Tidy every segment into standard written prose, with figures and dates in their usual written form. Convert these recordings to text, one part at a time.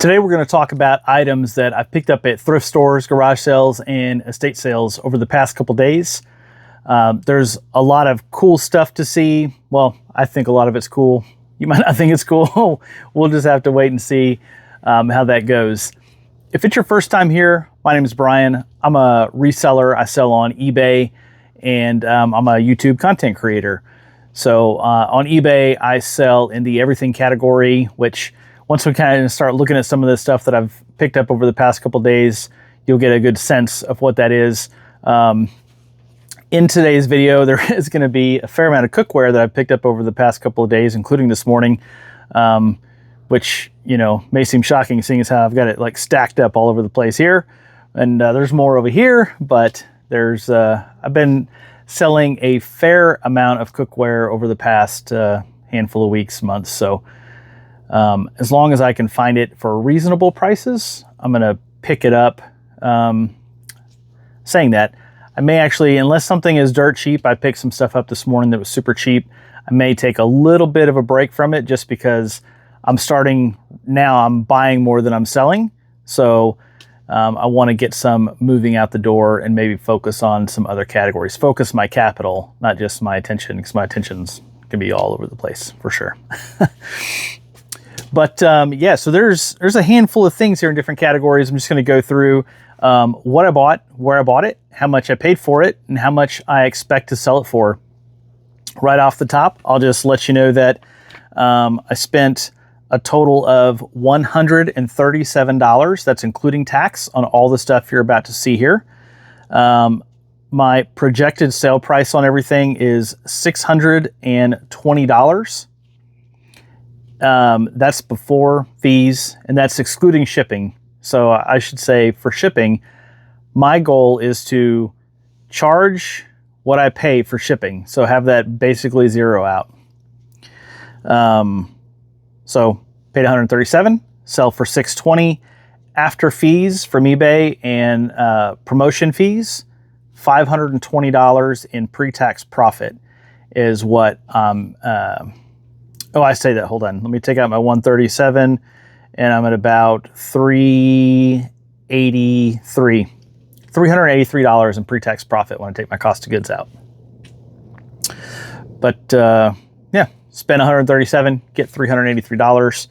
Today we're going to talk about items that I've picked up at thrift stores, garage sales, and estate sales over the past couple days. There's a lot of cool stuff to see. Well, I think a lot of it's cool. You might not think it's cool. We'll just have to wait and see how that goes. If it's your first time here, my name is Brian. I'm a reseller. I sell on eBay, and I'm a YouTube content creator. So on eBay, I sell in the everything category, which once we kind of start looking at some of the stuff that I've picked up over the past couple days, you'll get a good sense of what that is. In today's video, there is going to be a fair amount of cookware that I've picked up over the past couple of days, including this morning, which, you know, may seem shocking seeing as how I've got it like stacked up all over the place here. And there's more over here, but there's, I've been selling a fair amount of cookware over the past handful of weeks, months. So as long as I can find it for reasonable prices, I'm going to pick it up. Saying that, I may actually, unless something is dirt cheap, I picked some stuff up this morning that was super cheap. I may take a little bit of a break from it just because I'm buying more than I'm selling. So I want to get some moving out the door and maybe focus on some other categories. Focus my capital, not just my attention, because my attention's can be all over the place for sure. But yeah, so there's a handful of things here in different categories. I'm just going to go through what I bought, where I bought it, how much I paid for it, and how much I expect to sell it for. Right off the top, I'll just let you know that I spent a total of $137. That's including tax on all the stuff you're about to see here. My projected sale price on everything is $620. That's before fees, and that's excluding shipping. So I should say for shipping, my goal is to charge what I pay for shipping. So have that basically zero out. So paid $137, sell for $620. After fees from eBay and promotion fees, $520 in pre-tax profit is what I say that, hold on. Let me take out my 137 and I'm at about $383 in pre-tax profit when I take my cost of goods out. But yeah, spend 137, get $383.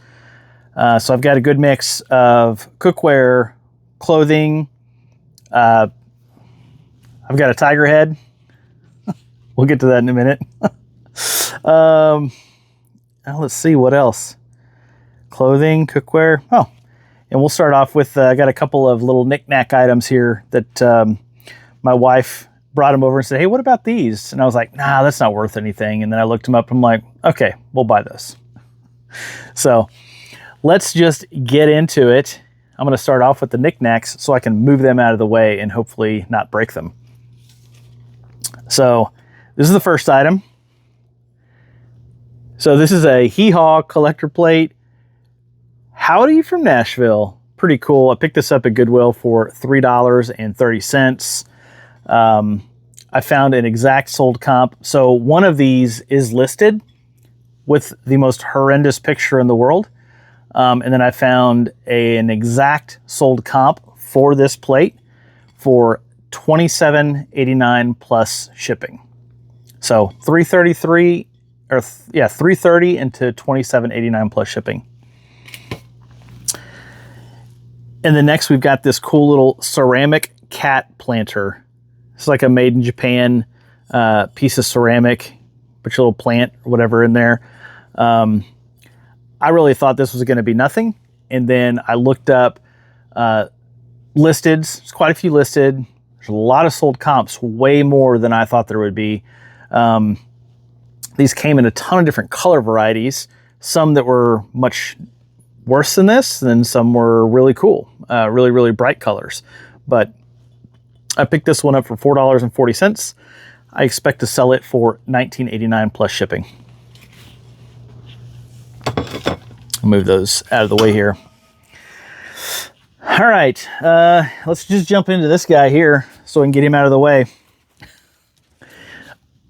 So I've got a good mix of cookware, clothing. I've got a tiger head. We'll get to that in a minute. Let's see what else. Clothing, cookware. Oh, and we'll start off with, I got a couple of little knick-knack items here that my wife brought them over and said, hey, what about these? And I was like, nah, that's not worth anything. And then I looked them up and I'm like, okay, we'll buy those. So let's just get into it. I'm going to start off with the knick-knacks so I can move them out of the way and hopefully not break them. So this is the first item. So this is a Hee Haw collector plate. Howdy from Nashville. Pretty cool. I picked this up at Goodwill for $3.30. I found an exact sold comp. So one of these is listed with the most horrendous picture in the world. And then I found an exact sold comp for this plate for $27.89 plus shipping. So $330 into $27.89 plus shipping. And then next we've got this cool little ceramic cat planter. It's like a made in Japan piece of ceramic, put your little plant or whatever in there. I really thought this was going to be nothing. And then I looked up listed. There's quite a few listed. There's a lot of sold comps, way more than I thought there would be. These came in a ton of different color varieties, some that were much worse than this, and then some were really cool, really, really bright colors. But I picked this one up for $4.40. I expect to sell it for $19.89 plus shipping. I'll move those out of the way here. All right, let's just jump into this guy here so I can get him out of the way.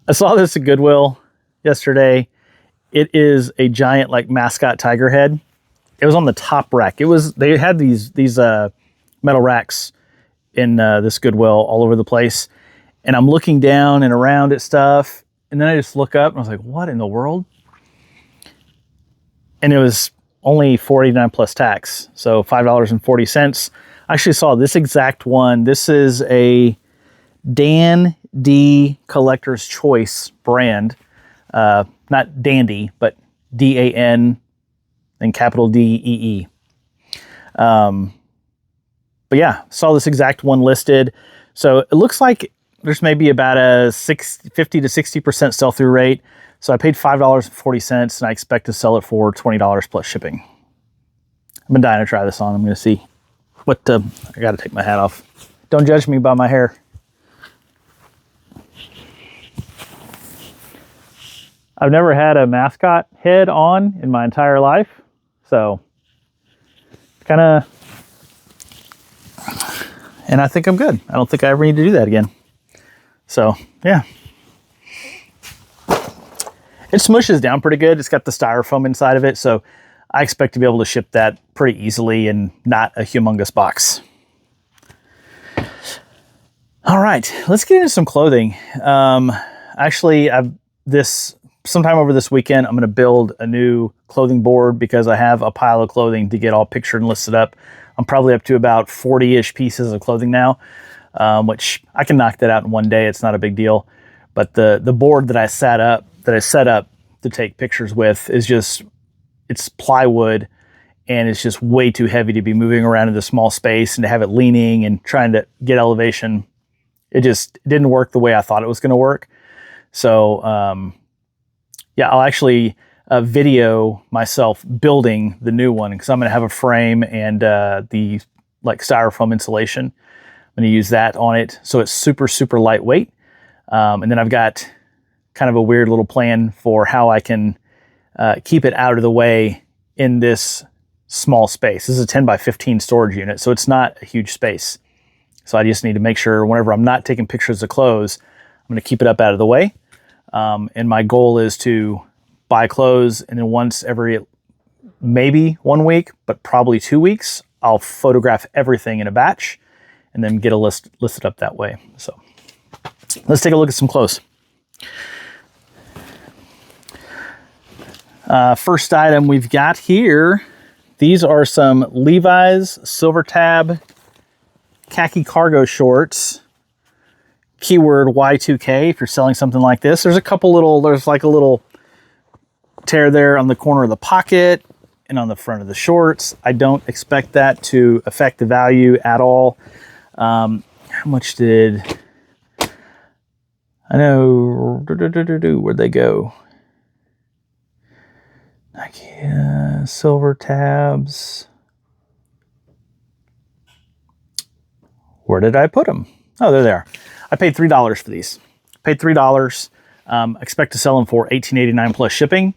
I saw this at Goodwill yesterday. It is a giant like mascot tiger head. It was on the top rack. They had these metal racks in this Goodwill all over the place. And I'm looking down and around at stuff. And then I just look up and I was like, what in the world? And it was only $4.89 plus tax. So $5.40. I actually saw this exact one. This is a Dan D Collector's Choice brand. Not Dandy, but D-A-N and capital D-E-E. But yeah, saw this exact one listed. So it looks like there's maybe about a 50 to 60% sell-through rate. So I paid $5.40 and I expect to sell it for $20 plus shipping. I've been dying to try this on. I'm going to see what, I got to take my hat off. Don't judge me by my hair. I've never had a mascot head on in my entire life. So kind of, and I think I'm good. I don't think I ever need to do that again. So yeah. It smushes down pretty good. It's got the styrofoam inside of it. So I expect to be able to ship that pretty easily and not a humongous box. All right, let's get into some clothing. Actually, sometime over this weekend, I'm going to build a new clothing board because I have a pile of clothing to get all pictured and listed up. I'm probably up to about 40-ish pieces of clothing now, which I can knock that out in one day. It's not a big deal. But the board that I set up to take pictures with it's plywood, and it's just way too heavy to be moving around in the small space and to have it leaning and trying to get elevation. It just didn't work the way I thought it was going to work. So, yeah, I'll actually video myself building the new one because I'm going to have a frame and the styrofoam insulation. I'm going to use that on it. So it's super, super lightweight. And then I've got kind of a weird little plan for how I can keep it out of the way in this small space. This is a 10 by 15 storage unit, so it's not a huge space. So I just need to make sure whenever I'm not taking pictures of clothes, I'm going to keep it up out of the way. And my goal is to buy clothes, and then once every, maybe 1 week, but probably 2 weeks, I'll photograph everything in a batch and then get a listed up that way. So let's take a look at some clothes. First item we've got here, these are some Levi's Silver Tab khaki cargo shorts. Keyword Y2K if you're selling something like this. There's like a little tear there on the corner of the pocket and on the front of the shorts. I don't expect that to affect the value at all. How much did I know? Where'd they go? Silver tabs. Where did I put them? Oh, there they are. I paid $3 for these. Paid $3. Expect to sell them for $18.89 plus shipping.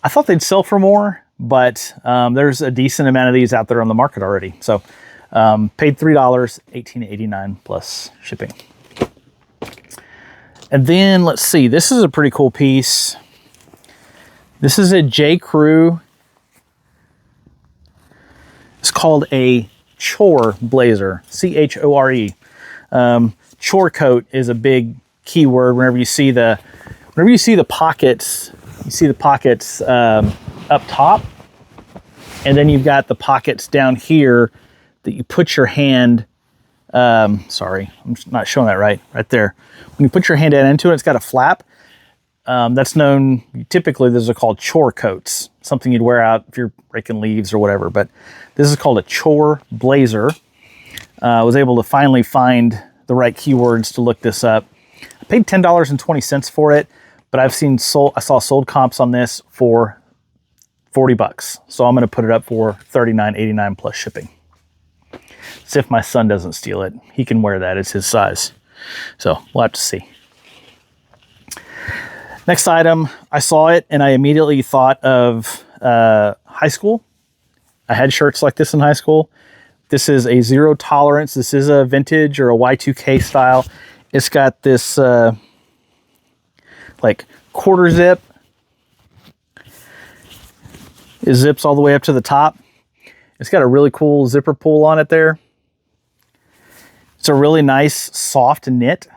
I thought they'd sell for more, but there's a decent amount of these out there on the market already. So paid $3, $18.89 plus shipping. And then let's see, this is a pretty cool piece. This is a J. Crew. It's called a chore blazer, C-H-O-R-E. Chore coat is a big keyword whenever you see the pockets. You see the pockets up top, and then you've got the pockets down here that you put your hand. Sorry, I'm not showing that right there. When you put your hand into it, it's got a flap. That's known, typically those are called chore coats, something you'd wear out if you're raking leaves or whatever, but this is called a chore blazer. I was able to finally find the right keywords to look this up. I paid $10.20 for it, but I saw sold comps on this for $40. So I'm going to put it up for $39.89 plus shipping. See if my son doesn't steal it. He can wear that, it's his size. So we'll have to see. Next item, I saw it and I immediately thought of high school. I had shirts like this in high school. This is a zero tolerance. This is a vintage or a Y2K style. It's got this like quarter zip. It zips all the way up to the top. It's got a really cool zipper pull on it there. It's a really nice soft knit.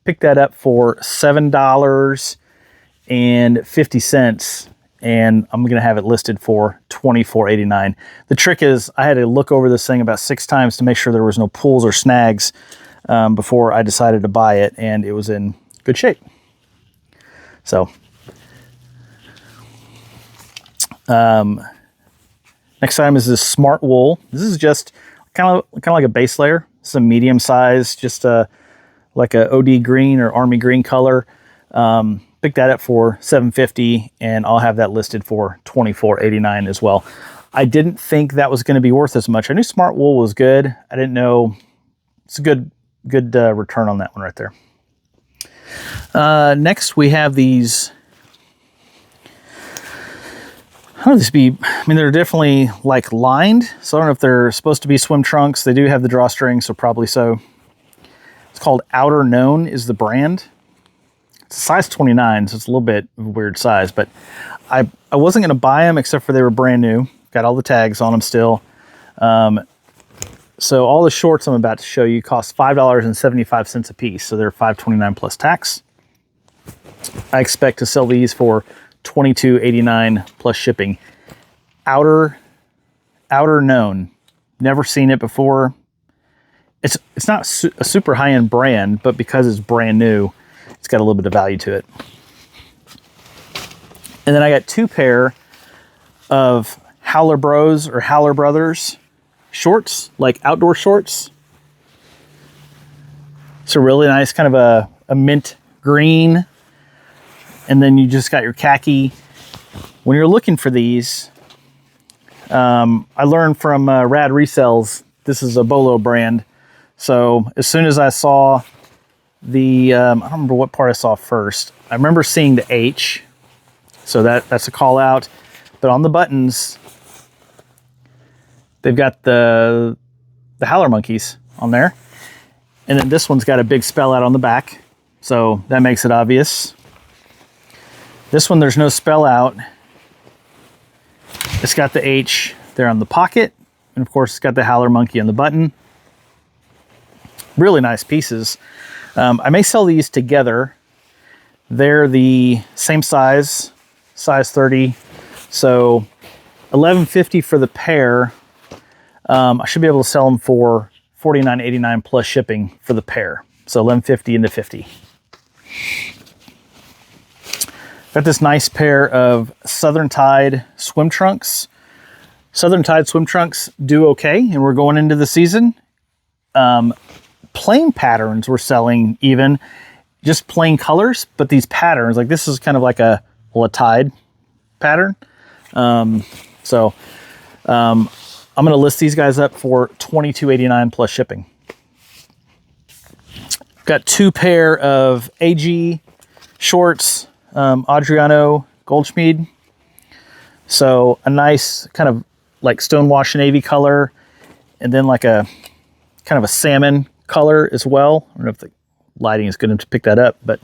Picked that up for $7.50, and I'm gonna have it listed for $24.89. The trick is I had to look over this thing about 6 times to make sure there was no pulls or snags before I decided to buy it, and it was in good shape. So next item is this smart wool. This is just kind of like a base layer. It's a medium size, just like a OD green or army green color. Picked that up for $7.50, and I'll have that listed for $24.89 as well. I didn't think that was going to be worth as much. I knew smart wool was good. I didn't know. It's a good return on that one right there. Next we have these. How would this be? I mean, they're definitely like lined, so I don't know if they're supposed to be swim trunks. They do have the drawstring, so probably so. It's called Outer Known is the brand. It's a size 29, so it's a little bit of a weird size, but I wasn't going to buy them except for they were brand new. Got all the tags on them still. So all the shorts I'm about to show you cost $5.75 a piece, so they're $5.29 plus tax. I expect to sell these for $22.89 plus shipping. Outer Known. Never seen it before. It's not a super high-end brand, but because it's brand new, it's got a little bit of value to it. And then I got 2 pair of Howler Bros or Howler Brothers shorts, like outdoor shorts. It's a really nice kind of a mint green. And then you just got your khaki. When you're looking for these, I learned from Rad Resells, this is a Bolo brand. So as soon as I saw the, I don't remember what part I saw first. I remember seeing the H, so that's a call out. But on the buttons, they've got the Howler monkeys on there. And then this one's got a big spell out on the back, so that makes it obvious. This one, there's no spell out. It's got the H there on the pocket, and of course it's got the Howler monkey on the button. Really nice pieces. I may sell these together. They're the same size 30. So $11.50 for the pair. I should be able to sell them for $49.89 plus shipping for the pair. So $11.50 into $50. Got this nice pair of Southern Tide swim trunks. Southern Tide swim trunks do okay, and we're going into the season. Plain patterns we're selling, even just plain colors, but these patterns, like this is kind of like a Tide pattern. I'm going to list these guys up for $22.89 plus shipping. Got 2 pair of AG shorts, Adriano Goldschmied. So a nice kind of like stonewash navy color, and then like a kind of a salmon color as well. I don't know if the lighting is good enough to pick that up, but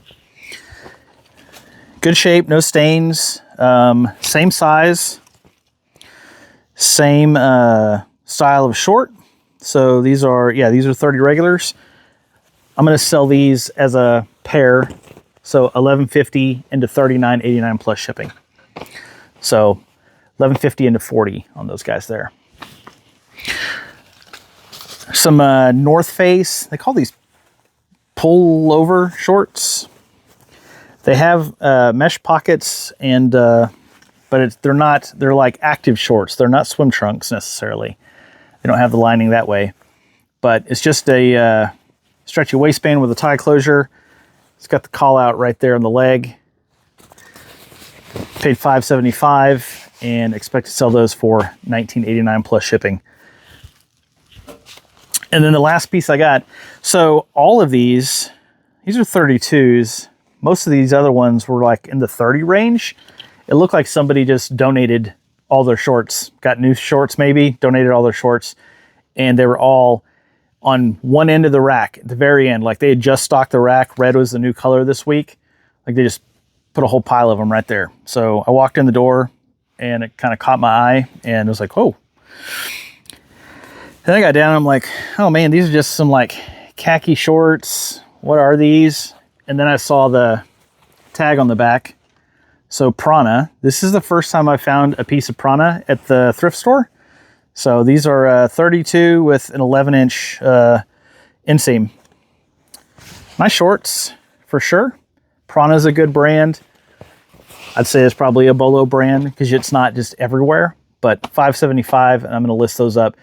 good shape, no stains, same size, same style of short. So these are 30 regulars. I'm going to sell these as a pair, so $11.50 into $39.89 plus shipping. So $11.50 into $40 on those guys there. Some North Face, they call these pull-over shorts. They have mesh pockets, and but they're like active shorts. They're not swim trunks necessarily. They don't have the lining that way, but it's just a stretchy waistband with a tie closure. It's got the call out right there on the leg. Paid $5.75 and expect to sell those for $19.89 plus shipping. And then the last piece I got, so all of these are 32s. Most of these other ones were like in the 30 range. It looked like somebody just donated all their shorts, got new shorts maybe, donated all their shorts, and they were all on one end of the rack at the very end. Like they had just stocked the rack. Red was the new color this week. Like they just put a whole pile of them right there. So I walked in the door and it kind of caught my eye and it was like, oh, Then I got down and I'm like, oh man, these are just some like khaki shorts. What are these? And then I saw the tag on the back. So Prana, this is the first time I found a piece of Prana at the thrift store. So these are 32 with an 11-inch inseam. Nice shorts for sure. Prana's a good brand. I'd say it's probably a Bolo brand because it's not just everywhere, but $5.75, and I'm going to list those up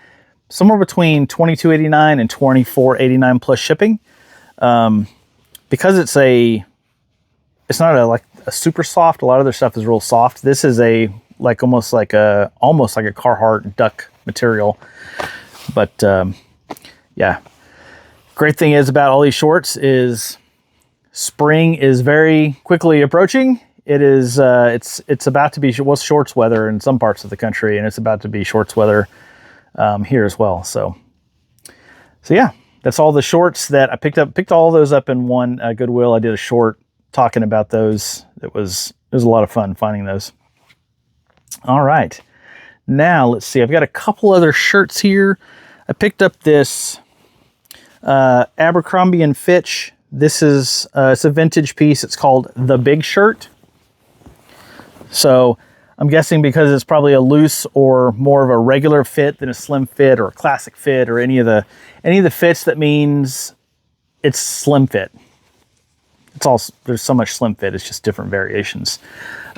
somewhere between $22.89 and $24.89 plus shipping. Because it's not a super soft. A lot of their stuff is real soft. This is almost like a Carhartt duck material. But yeah, great thing is about all these shorts is spring is very quickly approaching. It is it's about to be shorts weather in some parts of the country, and it's about to be shorts weather here as well. So yeah, that's all the shorts that I picked up. Picked all those up in one Goodwill. I did a short talking about those. It was a lot of fun finding those. All right, now let's see. I've got a couple other shirts here. I picked up this Abercrombie and Fitch. This is it's a vintage piece. It's called the Big Shirt. So I'm guessing because it's probably a loose or more of a regular fit than a slim fit or a classic fit or any of the fits, that means it's slim fit. There's so much slim fit, it's just different variations.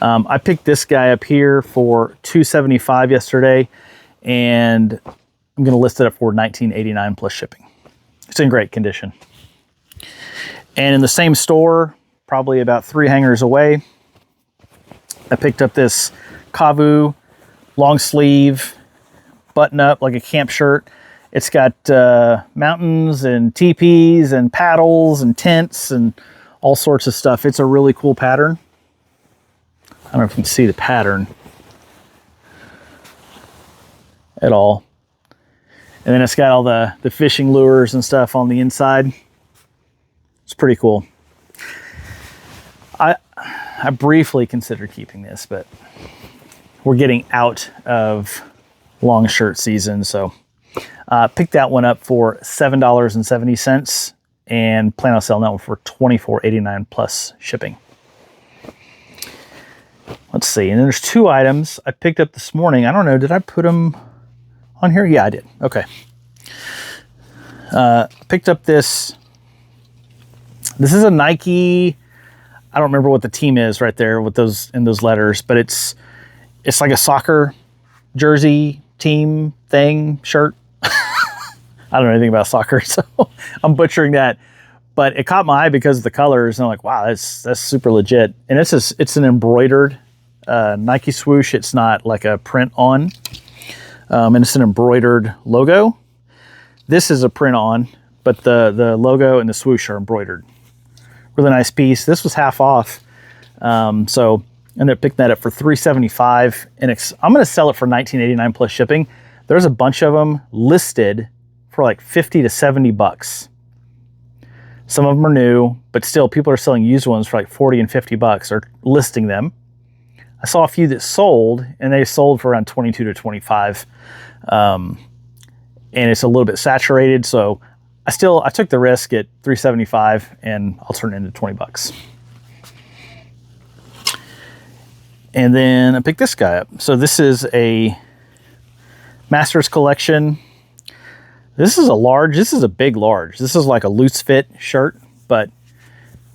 I picked this guy up here for $2.75 yesterday, and I'm going to list it up for $19.89 plus shipping. It's in great condition. And in the same store, probably about 3 hangers away, I picked up this Kavu long sleeve button up, like a camp shirt. It's got mountains and teepees and paddles and tents and all sorts of stuff. It's a really cool pattern. I don't know if you can see the pattern at all. And then it's got all the fishing lures and stuff on the inside. It's pretty cool. I briefly considered keeping this, but we're getting out of long shirt season, so picked that one up for $7.70 and plan on selling that one for $24.89 plus shipping. Let's see, and then there's 2 items I picked up this morning. I don't know, did I put them on here? Yeah, I did. Okay. Picked up this. This is a Nike. I don't remember what the team is right there with those in those letters, but it's like a soccer jersey team thing shirt. I don't know anything about soccer, so I'm butchering that. But it caught my eye because of the colors, and I'm like, wow, that's super legit. And it's an embroidered Nike swoosh. It's not like a print on, and it's an embroidered logo. This is a print on, but the logo and the swoosh are embroidered. Really nice piece. This was half off, so I ended up picking that up for $3.75, and I'm going to sell it for $19.89 plus shipping. There's a bunch of them listed for like $50 to $70. Some of them are new, but still, people are selling used ones for like $40 and $50 or listing them. I saw a few that sold, and they sold for around $22 to $25, and it's a little bit saturated, so I took the risk at $3.75, and I'll turn it into $20. And then I picked this guy up. So this is a Masters Collection. This is a big large. This is like a loose fit shirt, but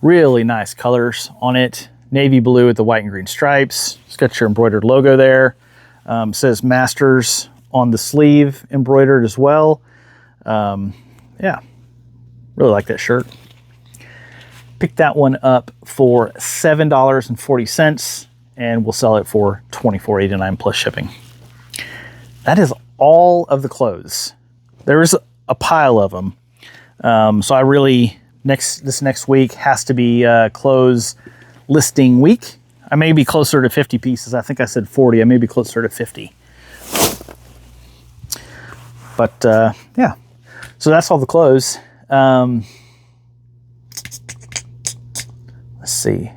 really nice colors on it. Navy blue with the white and green stripes. It's got your embroidered logo there. Says Masters on the sleeve, embroidered as well. Yeah, really like that shirt. Picked that one up for $7.40, and we'll sell it for $24.89 plus shipping. That is all of the clothes. There's a pile of them. So I really, this next week has to be clothes listing week. I may be closer to 50 pieces. I think I said 40. I may be closer to 50. But yeah, so that's all the clothes. Let's see.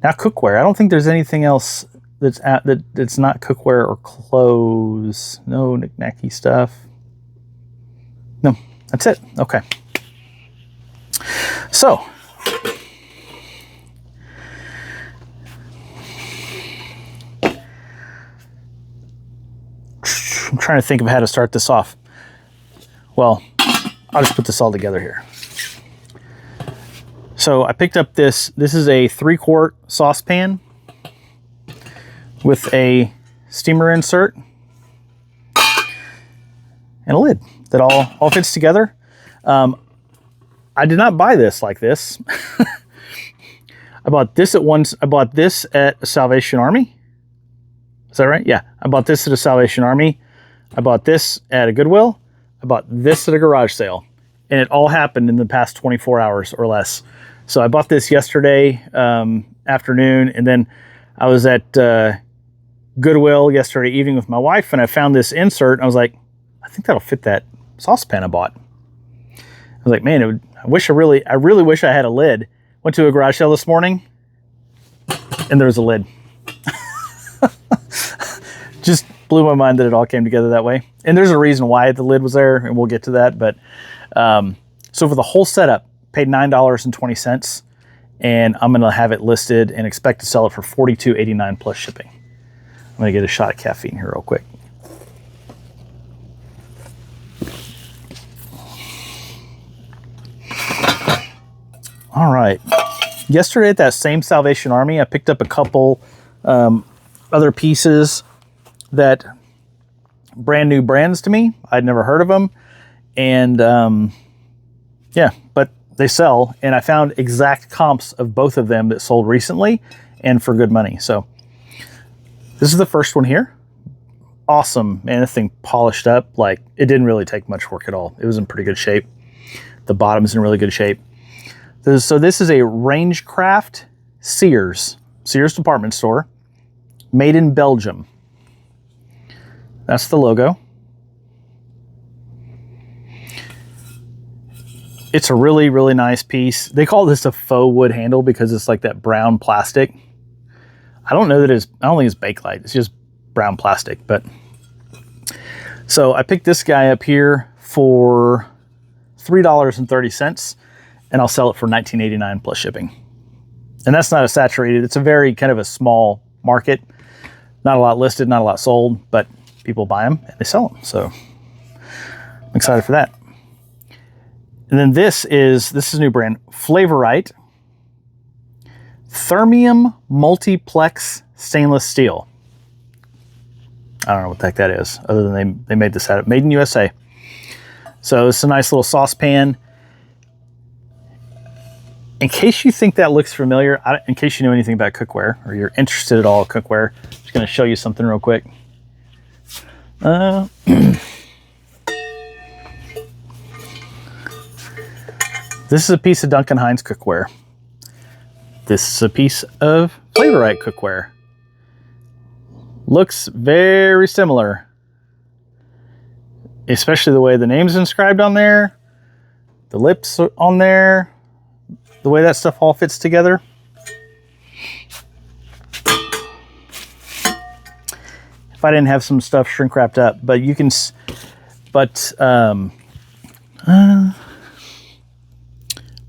Now cookware. I don't think there's anything else that's not cookware or clothes. No knick-knacky stuff. No, that's it. Okay. So, I'm trying to think of how to start this off. Well, I'll just put this all together here. So I picked up this is a 3-quart saucepan with a steamer insert and a lid that all fits together. I did not buy this like this. I bought this at Salvation Army. Is that right? Yeah, I bought this at a Salvation Army. I bought this at a Goodwill. I bought this at a garage sale, and it all happened in the past 24 hours or less. So I bought this yesterday afternoon, and then I was at Goodwill yesterday evening with my wife, and I found this insert, and I was like, I think that'll fit that saucepan I bought. I was like, man, I really wish I had a lid. Went to a garage sale this morning, and there was a lid. Just blew my mind that it all came together that way. And there's a reason why the lid was there, and we'll get to that. But so for the whole setup, paid $9.20, and I'm going to have it listed and expect to sell it for $42.89 plus shipping. I'm going to get a shot of caffeine here real quick. All right. Yesterday at that same Salvation Army, I picked up a couple other pieces that brand new brands to me. I'd never heard of them. And yeah, but they sell, and I found exact comps of both of them that sold recently and for good money. So this is the first one here. Awesome, man. This thing polished up. Like, it didn't really take much work at all. It was in pretty good shape. The bottom's in really good shape. So this is a Rangecraft Sears department store, made in Belgium. That's the logo. It's a really, really nice piece. They call this a faux wood handle because it's like that brown plastic. I don't think it's Bakelite. It's just brown plastic. But so I picked this guy up here for $3.30, and I'll sell it for $19.89 plus shipping. And that's not a saturated. It's a very kind of a small market. Not a lot listed, not a lot sold, but people buy them and they sell them. So I'm excited for that. And then this is a new brand, Flavorite Thermium Multiplex Stainless Steel. I don't know what the heck that is, other than they made this out of made in USA. So it's a nice little saucepan. In case you think that looks familiar, in case you know anything about cookware or you're interested at all in cookware, I'm just going to show you something real quick. This is a piece of Duncan Hines cookware. This is a piece of Flavorite cookware. Looks very similar, especially the way the name's inscribed on there, the lips on there, the way that stuff all fits together. If I didn't have some stuff shrink wrapped up, but you can,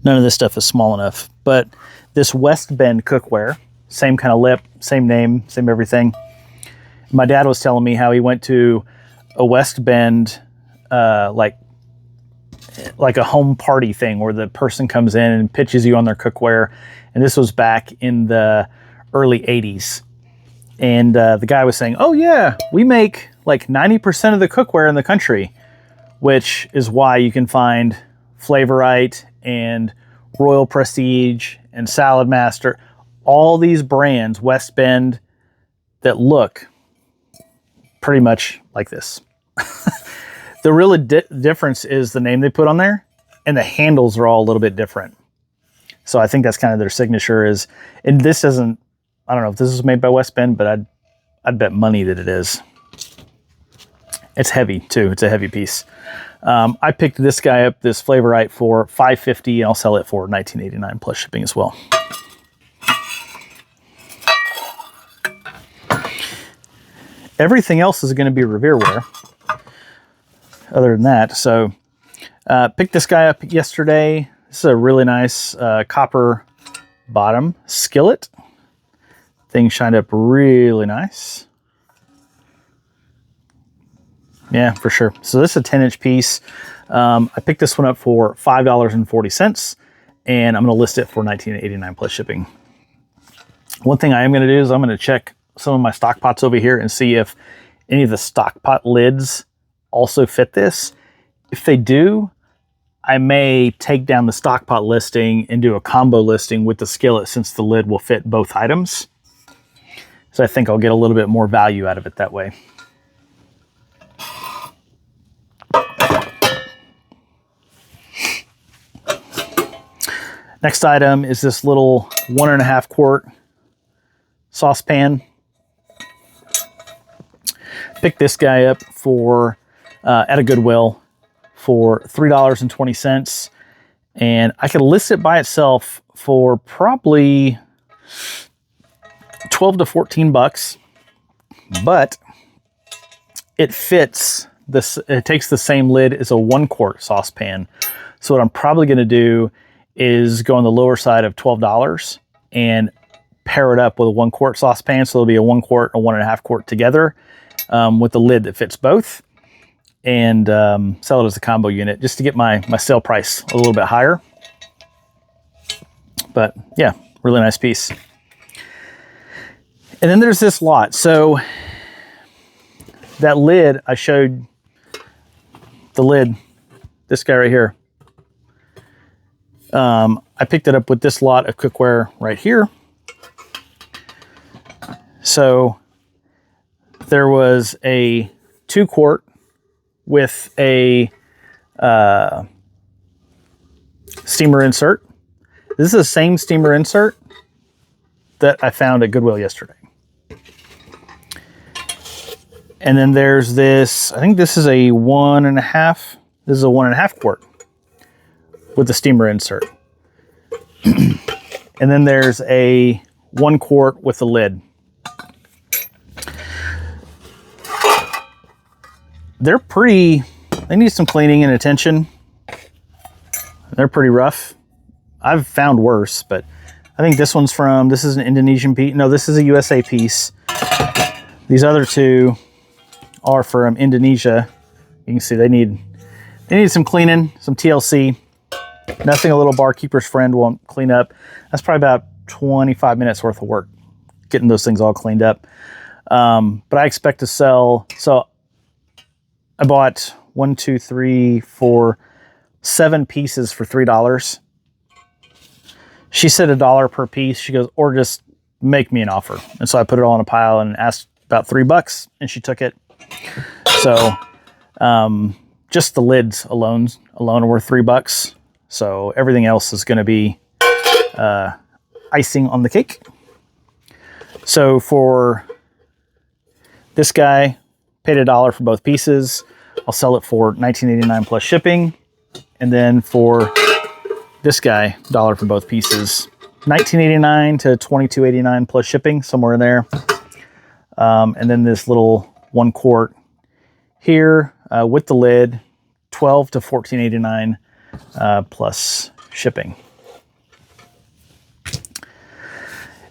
none of this stuff is small enough. But this West Bend cookware, same kind of lip, same name, same everything. My dad was telling me how he went to a West Bend, like a home party thing where the person comes in and pitches you on their cookware. And this was back in the early 80s. And the guy was saying, oh yeah, we make like 90% of the cookware in the country, which is why you can find Flavorite and Royal Prestige and Salad Master, all these brands, West Bend, that look pretty much like this. The real difference is the name they put on there, and the handles are all a little bit different. So I think that's kind of their signature is, and this isn't, I don't know if this is made by West Bend, but I'd bet money that it is. It's heavy too. It's a heavy piece. I picked this guy up, this Flavorite, for $5.50, and I'll sell it for $19.89 plus shipping as well. Everything else is going to be Revereware other than that. So picked this guy up yesterday. This is a really nice copper bottom skillet. Thing shined up really nice. Yeah, for sure. So this is a 10-inch piece. I picked this one up for $5.40, and I'm going to list it for $19.89 plus shipping. One thing I am going to do is I'm going to check some of my stock pots over here and see if any of the stock pot lids also fit this. If they do, I may take down the stock pot listing and do a combo listing with the skillet, since the lid will fit both items. So I think I'll get a little bit more value out of it that way. Next item is this little 1.5 quart saucepan. Picked this guy up for at a Goodwill for $3.20, and I could list it by itself for probably 12 to 14 bucks, but it fits this. It takes the same lid as a 1 quart saucepan. So what I'm probably going to do is go on the lower side of $12 and pair it up with a 1 quart saucepan. So it'll be a 1 quart and a 1.5 quart together with a lid that fits both, and sell it as a combo unit just to get my sale price a little bit higher. But yeah, really nice piece. And then there's this lot. So that lid, I showed the lid, this guy right here. I picked it up with this lot of cookware right here. So there was a 2 quart with a steamer insert. This is the same steamer insert that I found at Goodwill yesterday. And then there's this, I think this is a 1.5, this is a 1.5 quart with the steamer insert. And then there's a 1 quart with the lid. They're pretty, they need some cleaning and attention. They're pretty rough. I've found worse, but I think this one's from, this is an Indonesian piece. No, this is a USA piece. These other two are from Indonesia. You can see they need some cleaning, some TLC. Nothing a little barkeeper's friend won't clean up. That's probably about 25 minutes worth of work, getting those things all cleaned up. But I expect to sell, so I bought 1, 2, 3, 4, 7 pieces for $3. She said $1 per piece. She goes, or just make me an offer. And so I put it all in a pile and asked about $3, and she took it. So just the lids alone are worth $3. So everything else is going to be icing on the cake. So for this guy, paid $1 for both pieces. I'll sell it for $19.89 plus shipping. And then for this guy, $1 for both pieces, $19.89 to $22.89 plus shipping, somewhere in there. And then this little 1 quart here with the lid, $12 to $14.89 plus shipping.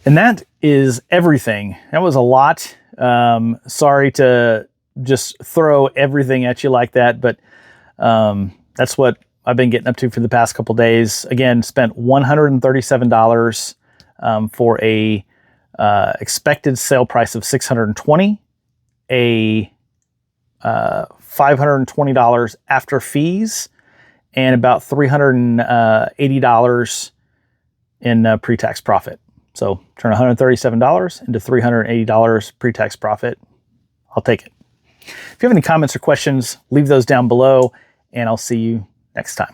And that is everything. That was a lot. Sorry to just throw everything at you like that, but that's what I've been getting up to for the past couple days. Again, spent $137 for a expected sale price of $620, a $520 after fees, and about $380 in pre-tax profit. So turn $137 into $380 pre-tax profit. I'll take it. If you have any comments or questions, leave those down below, and I'll see you next time.